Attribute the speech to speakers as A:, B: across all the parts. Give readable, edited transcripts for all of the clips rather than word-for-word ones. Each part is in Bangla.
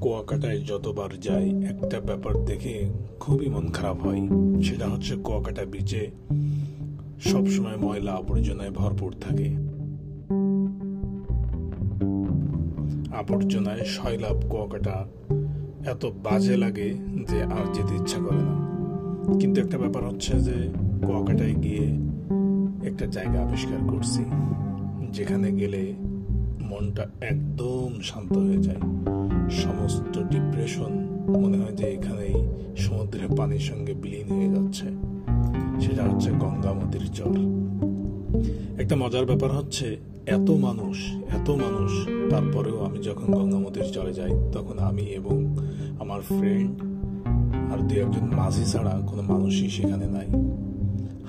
A: কুয়াকাটায় যতবার যাই একটা ব্যাপার দেখে খুবই মন খারাপ হয়। সেটা হচ্ছে কুয়াকাটা বিচে সবসময় ময়লা আবর্জনায় ভরপুর থাকে। আবর্জনায় সয়লাব কুয়াকাটা এত বাজে লাগে যে আর যেতে ইচ্ছা করে না। কিন্তু একটা ব্যাপার হচ্ছে যে কুয়াকাটায় গিয়ে একটা জায়গা আবিষ্কার করছি যেখানে গেলে মনটা একদম শান্ত হয়ে যায়। সমস্ত ডিপ্রেশন মনে হয় যে এখানেই সমুদ্রের পানির সঙ্গে বিলীন হয়ে যাচ্ছে। সেটা হচ্ছে গঙ্গামতির চর। একটা মজার ব্যাপার হচ্ছে এত মানুষ তারপরেও আমি যখন গঙ্গামতির চরে যাই তখন আমি এবং আমার ফ্রেন্ড আর দু একজন মাঝি ছাড়া কোনো মানুষই সেখানে নাই।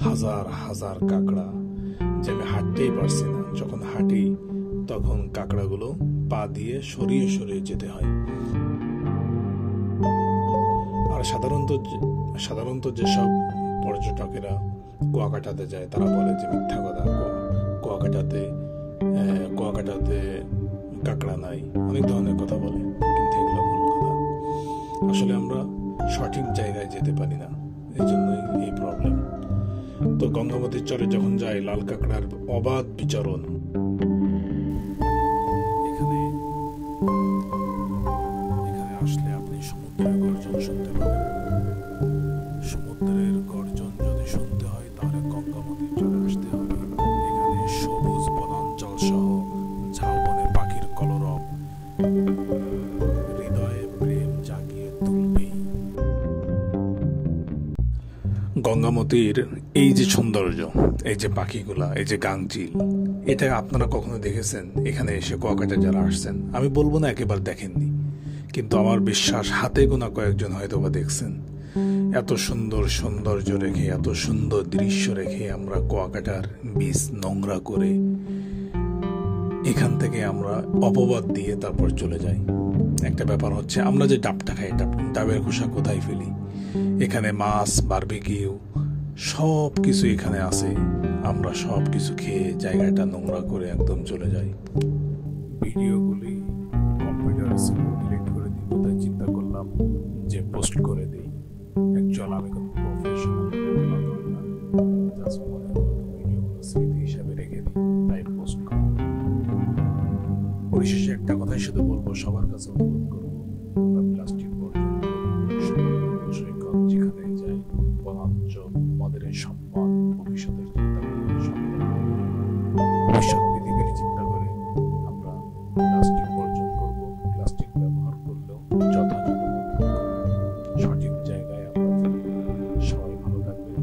A: হাজার হাজার কাঁকড়া যে আমি হাঁটতেই পারছি না। যখন হাঁটি তখন কাঁকড়াগুলো পা দিয়ে সরিয়ে সরিয়ে যেতে হয়। আর সাধারণত যেসব পর্যটকেরা কুয়াকাটাতে যায় তারা বলে যে মিথ্যা কথা, কুয়াকাটাতে কাঁকড়া নাই, অনেক ধরনের কথা বলে, কিন্তু এগুলো ভুল কথা। আসলে আমরা সঠিক জায়গায় যেতে পারি না, এই জন্যই এই প্রবলেম। তো গঙ্গামতির চরে যখন যাই লাল কাঁকড়ার অবাধ বিচরণ। এখানে আসলে আপনি সমুদ্রের গর্জন শুনতে পাবেন। সমুদ্রের গর্জন যদি শুনতে হয় তাহলে গঙ্গামতির চরে আসতে হবে। এখানে সবুজ বনাঞ্চল সহ ঝাউবনে পাখির কলরব হৃদয়ে প্রেম জাগিয়ে তুলবেই। গঙ্গামতির এই যে সৌন্দর্য, এই যে পাখিগুলা, এই যে গাংচিল, এটা আপনারা কখনো দেখেছেন? এখানে এসে কুয়াকাটা যারা আসছেন, আমি বলবো না একেবারে দেখেননি, কিন্তু আমার বিশ্বাস হাতে গোনা কয়েকজন হয়তো বা দেখছেন। এত সুন্দর সৌন্দর্য রেখে, এত সুন্দর দৃশ্য রেখে আমরা কুয়াকাটার বীজ নোংরা করে এখান থেকে আমরা অপবাদ দিয়ে তারপর চলে যাই। একটা ব্যাপার হচ্ছে আমরা যে ডাবটা খাই, ডাবের খোসা কোথায় ফেলি? এখানে মাছ, বারবিকিউ সব কিছু এখানে আছে। আমরা সব কিছু খেয়ে জায়গাটা নোংরা করে একদম চলে যাই। ভিডিওগুলি কম্পিউটারে ডিলিট করে দিব, তাই চিন্তা করলাম যে পোস্ট করে দিই। অ্যাকচুয়াল আমি কোনো প্রফেশনাল না, জাস্ট মনে হলো ভিডিওগুলো স্মৃতি হিসাবে রেখে দিই, তাই পোস্ট করা। পরিশেষে একটা কথাই শুধু বলবো, সবার কাছে অনুরোধ করবো আমরা প্লাস্টিক বর্জন সৈকত যেখানে যাই, বনাঞ্চল আমাদের এই সম্পদ, ভবিষ্যতের চিন্তা করে, ভবিষ্যৎ পৃথিবীর চিন্তা করে আমরা প্লাস্টিক বর্জন করব। প্লাস্টিক ব্যবহার করলেও যথাযথ সঠিক জায়গায় আমরা ফেলব। সবাই ভালো থাকবেন।